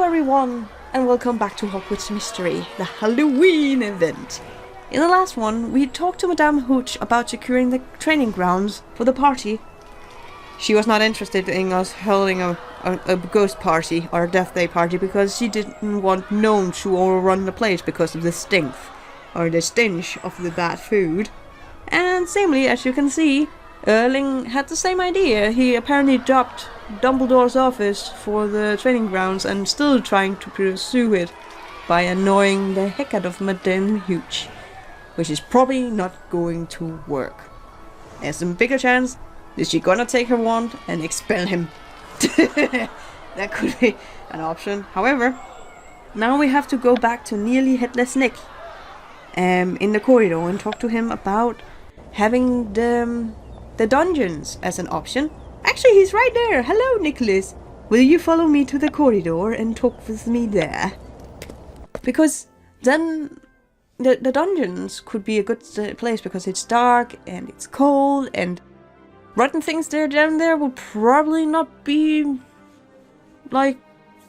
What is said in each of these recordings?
everyone, and welcome back to Hogwarts Mystery, the Halloween event. In the last one, we talked to Madame Hooch about securing the training grounds for the party. She was not interested in us holding a ghost party or a death day party because she didn't want gnomes to overrun the place because of the stench of the bad food. And samely, as you can see, Erling had the same idea. He apparently dropped Dumbledore's office for the training grounds and still trying to pursue it by annoying the heck out of Madame Hooch, which is probably not going to work. There's a bigger chance that she's gonna take her wand and expel him. That could be an option. However, now we have to go back to Nearly Headless Nick in the corridor and talk to him about having the dungeons as an option. Actually, he's right there. Hello, Nicolas. Will you follow me to the corridor and talk with me there? Because then the dungeons could be a good place because it's dark and it's cold and rotten things down there will probably not be like,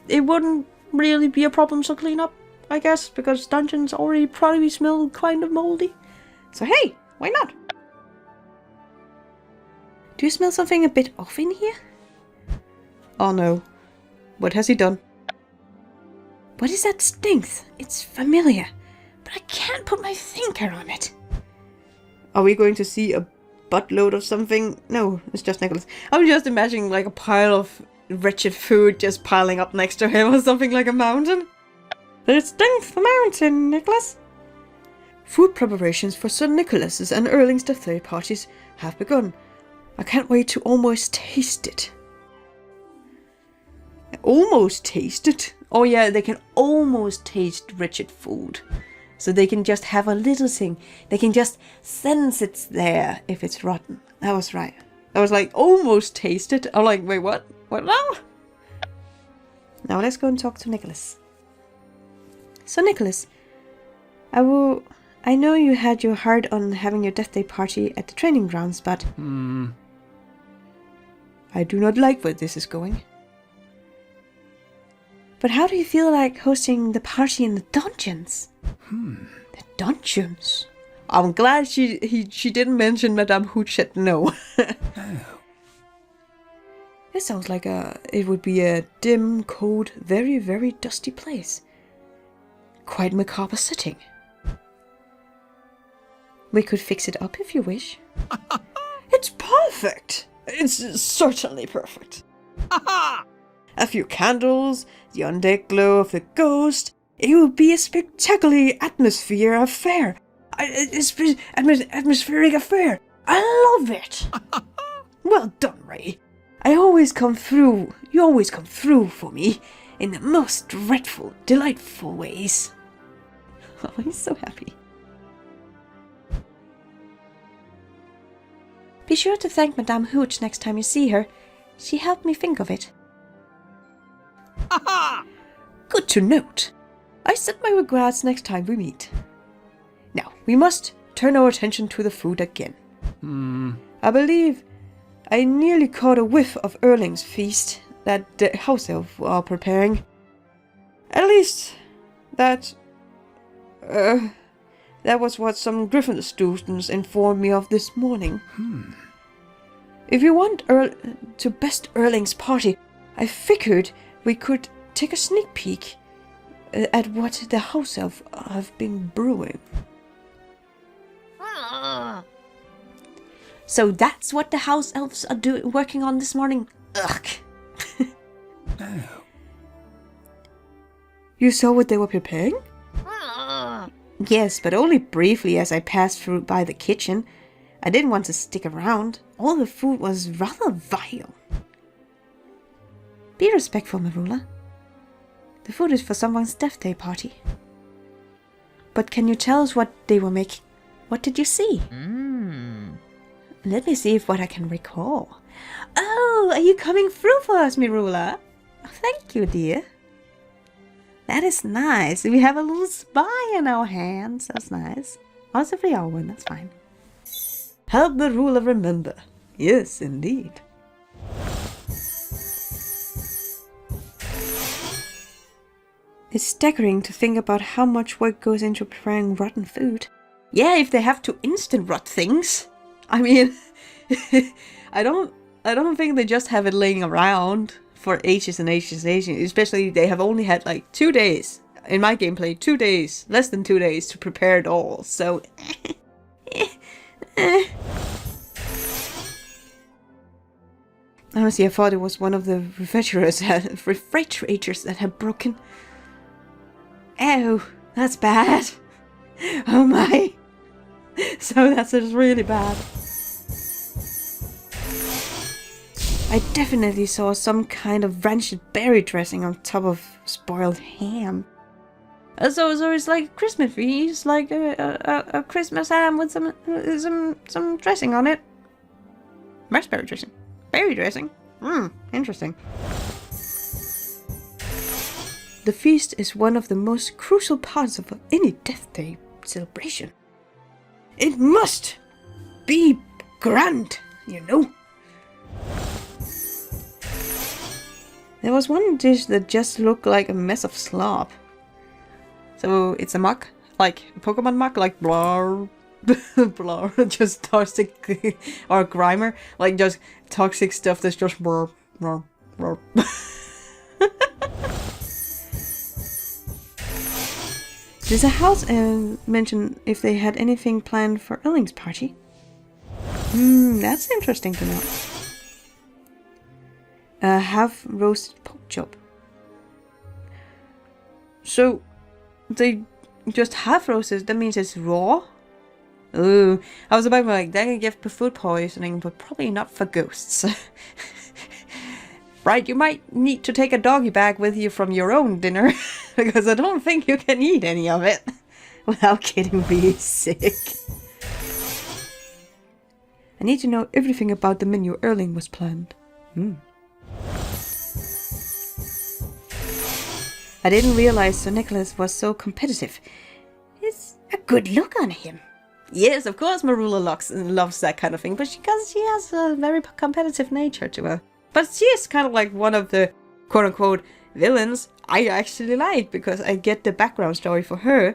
it wouldn't really be a problem to clean up, I guess, because dungeons already probably smell kind of moldy. So hey, why not? Do you smell something a bit off in here? Oh no. What has he done? What is that stink? It's familiar, but I can't put my finger on it. Are we going to see a buttload of something? No, it's just Nicholas. I'm just imagining like a pile of wretched food just piling up next to him or something like a mountain. It stinks the mountain, Nicholas. Food preparations for Sir Nicolas's and Erling's death day parties have begun. I can't wait to almost taste it. Almost taste it? Oh yeah, they can almost taste wretched food. So they can just have a little thing. They can just sense it's there if it's rotten. That was right. I was like, almost taste it. I'm like, wait, what? What now? Now let's go and talk to Nicholas. So Nicholas, I know you had your heart on having your death day party at the training grounds, but I do not like where this is going. But how do you feel like hosting the party in the dungeons? The dungeons? I'm glad she didn't mention Madame Hooch said no. This sounds like it would be a dim, cold, very, very dusty place. Quite macabre setting. We could fix it up if you wish. It's perfect! It's certainly perfect. A few candles, the undead glow of the ghost. It would be a spectacular atmospheric affair. Atmospheric affair. I love it. Well done, Ray. You always come through for me in the most dreadful, delightful ways. Oh, he's so happy. Be sure to thank Madame Hooch next time you see her. She helped me think of it. Good to note. I send my regrets next time we meet. Now, we must turn our attention to the food again. I believe I nearly caught a whiff of Erling's feast that the house elves are preparing. At least, that was what some Gryffindor students informed me of this morning. If you want to best Erling's party, I figured we could take a sneak peek at what the house elves have been brewing. So that's what the house elves are working on this morning? Ugh. You saw what they were preparing? Yes, but only briefly as I passed through by the kitchen. I didn't want to stick around. All the food was rather vile. Be respectful, Marula. The food is for someone's death day party. But can you tell us what they were making? What did you see? Let me see what I can recall. Oh, are you coming through for us, Marula? Thank you, dear. That is nice. We have a little spy in our hands. That's nice. Also for your one, that's fine. Help the ruler remember. Yes, indeed. It's staggering to think about how much work goes into preparing rotten food. Yeah, if they have to instant rot things. I mean, I don't think they just have it laying around for ages and ages and ages. Especially they have only had like 2 days. In my gameplay, 2 days. Less than 2 days to prepare it all. So... Honestly, I thought it was one of the refrigerators that had broken. Oh, that's bad. Oh my. So that's just really bad. I definitely saw some kind of rancid berry dressing on top of spoiled ham. So it's like Christmas feast, like a Christmas ham with some dressing on it. Raspberry dressing. Berry dressing? Interesting. The feast is one of the most crucial parts of any Death Day celebration. It must be grand, you know. There was one dish that just looked like a mess of slop. So it's a mug, like a Pokemon mug, like blah. Blah, just toxic, or Grimer, like just toxic stuff that's just blah, blah, blah. Does the house mention if they had anything planned for Erling's party? That's interesting to know. Half roasted pork chop. So they just half roasted, that means it's raw? Ooh, I was about to be like, that can give food poisoning, but probably not for ghosts. Right, you might need to take a doggy bag with you from your own dinner, because I don't think you can eat any of it without getting really sick. I need to know everything about the menu Erling was planned. I didn't realize Sir Nicolas was so competitive. It's a good look on him. Yes, of course Marula loves that kind of thing, but because she has a very competitive nature to her. But she is kind of like one of the quote-unquote villains I actually like, because I get the background story for her,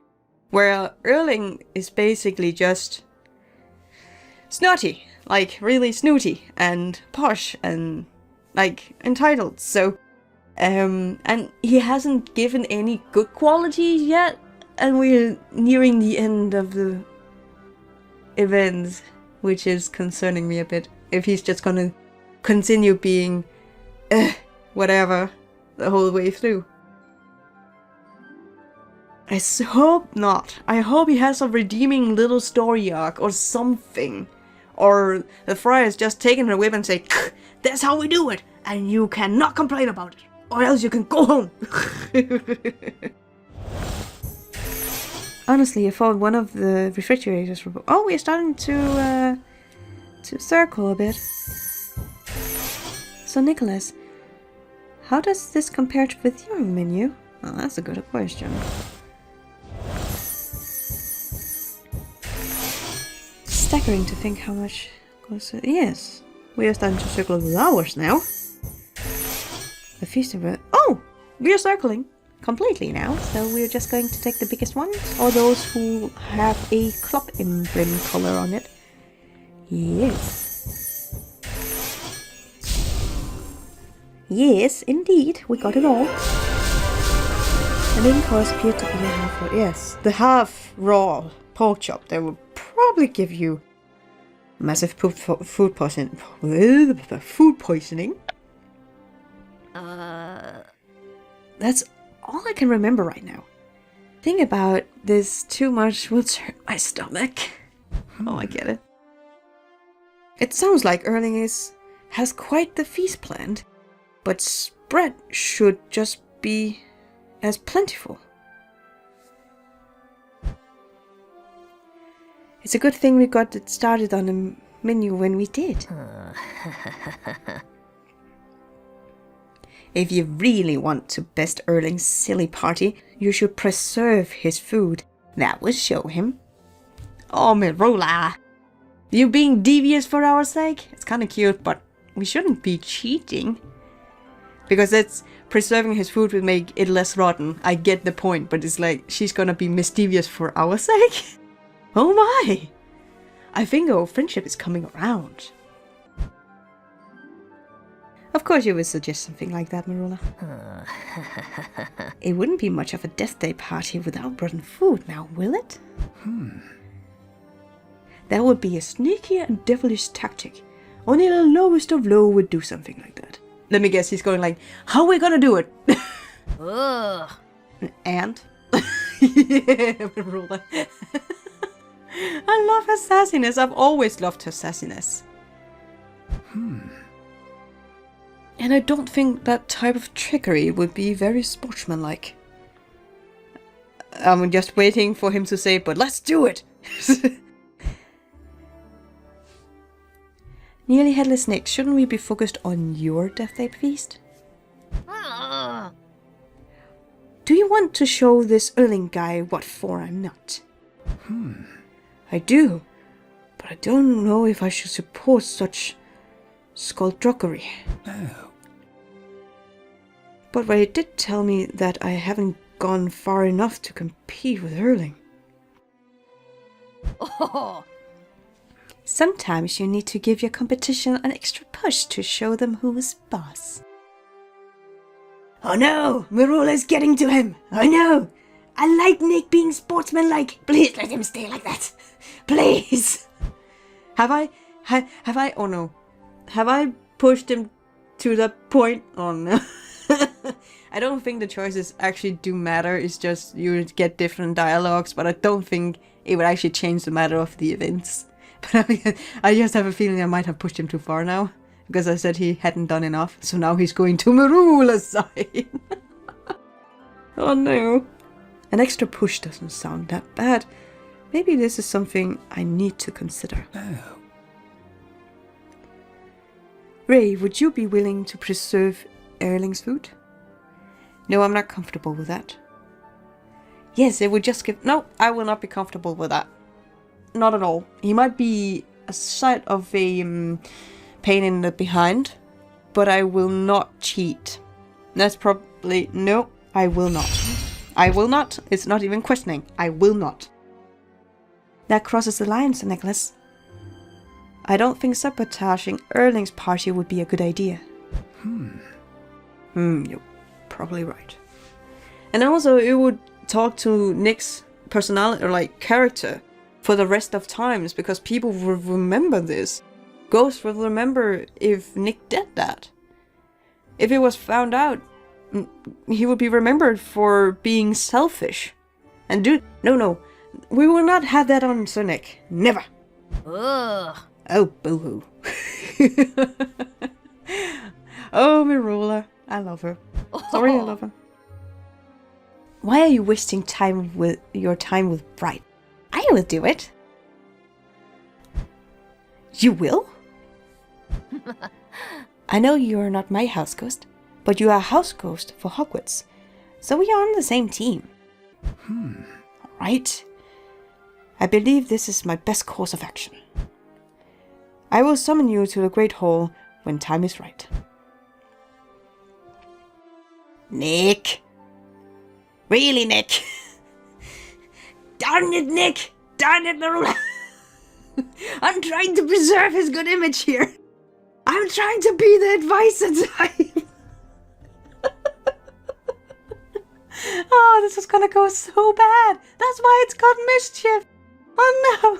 where Erling is basically just snotty, like really snooty and posh and like entitled. So, and he hasn't given any good qualities yet, and we're nearing the end of the events, which is concerning me a bit. If he's just gonna continue being whatever the whole way through. I hope not. I hope he has a redeeming little story arc or something. Or the friar's just taking a whip and say, that's how we do it, and you cannot complain about it, or else you can go home. Honestly, I thought one of the refrigerators were... Oh, we're starting to circle a bit. So, Nicolas, how does this compare with your menu? Oh, that's a good question. Staggering to think how much goes... Yes, we are starting to circle with ours now. The feast of it... Oh, we are circling completely now, so we're just going to take the biggest ones, or those who have a club emblem color on it. Yes. Yes, indeed, we got it all. The main course appeared to be a half raw. Yes, the half raw pork chop that will probably give you massive food poisoning. Food poisoning. That's all I can remember right now. Think about this too much will hurt my stomach. Oh, I get it. It sounds like Erling has quite the feast planned, but spread should just be as plentiful. It's a good thing we got it started on the menu when we did. If you really want to best Erling's silly party, you should preserve his food. That will show him. Oh, Metalreita! You being devious for our sake? It's kinda cute, but we shouldn't be cheating. Because it's preserving his food would make it less rotten. I get the point, but it's like she's gonna be mischievous for our sake? Oh my! I think our friendship is coming around. Of course you would suggest something like that, Marula. It wouldn't be much of a death day party without rotten food now, will it? That would be a sneaky and devilish tactic. Only the lowest of low would do something like that. Let me guess, he's going like, how are we gonna do it? Ugh. An ant? Yeah, Marula. I love her sassiness. I've always loved her sassiness. And I don't think that type of trickery would be very sportsmanlike. I'm just waiting for him to say, but let's do it! Nearly Headless Nick, shouldn't we be focused on your Death Day feast? Do you want to show this Erling guy what for I'm not? I do, but I don't know if I should support such skullduggery. Oh. But Ray did tell me that I haven't gone far enough to compete with Erling. Oh. Sometimes you need to give your competition an extra push to show them who is boss. Oh no! Marula's getting to him! I know! I like Nick being sportsmanlike! Please let him stay like that! Please! Have I... oh no. Have I pushed him to that point? Oh no. I don't think the choices actually do matter. It's just you get different dialogues, but I don't think it would actually change the matter of the events. But I just have a feeling I might have pushed him too far now, because I said he hadn't done enough. So now he's going to Marula's side. Oh no. An extra push doesn't sound that bad. Maybe this is something I need to consider. Oh. Ray, would you be willing to preserve Erling's food? No, I'm not comfortable with that. Yes, it would just give... No, I will not be comfortable with that. Not at all. He might be a sight of a pain in the behind, but I will not cheat. That's probably... No, I will not. I will not. It's not even questioning. I will not. That crosses the line, Sir Nicolas. I don't think sabotaging Erling's party would be a good idea. You're probably right. And also, it would talk to Nick's personality, or like character, for the rest of times, because people will remember this. Ghosts will remember if Nick did that. If it was found out, he would be remembered for being selfish. And no, we will not have that on Sir Nick. Never. Ugh. Oh, boo-hoo. Oh, Marula. I love her. Sorry, I love her. Why are you wasting your time with Bright? I will do it. You will? I know you are not my house ghost, but you are a house ghost for Hogwarts, so we are on the same team. Alright. I believe this is my best course of action. I will summon you to the Great Hall when time is right. Nick! Really, Nick? Darn it, Nick! Darn it, Marula! I'm trying to preserve his good image here. I'm trying to be the advisor type. Oh, this is gonna go so bad. That's why it's called mischief. Oh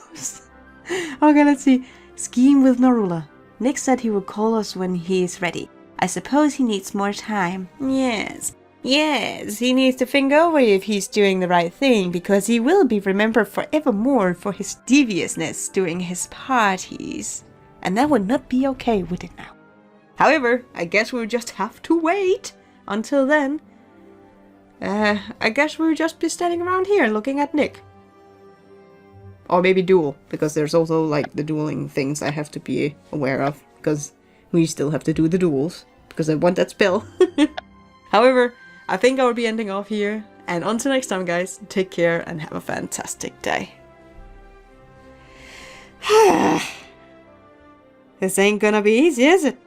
no. Okay, let's see. Scheme with Marula. Nick said he would call us when he is ready. I suppose he needs more time. Yes, he needs to think over if he's doing the right thing, because he will be remembered forevermore for his deviousness during his parties. And that would not be okay, would it now? However, I guess we'll just have to wait until then. I guess we'll just be standing around here looking at Nick. Or maybe duel, because there's also like the dueling things I have to be aware of, because we still have to do the duels, because I want that spell. However, I think I will be ending off here, and until next time guys, take care and have a fantastic day. This ain't gonna be easy, is it?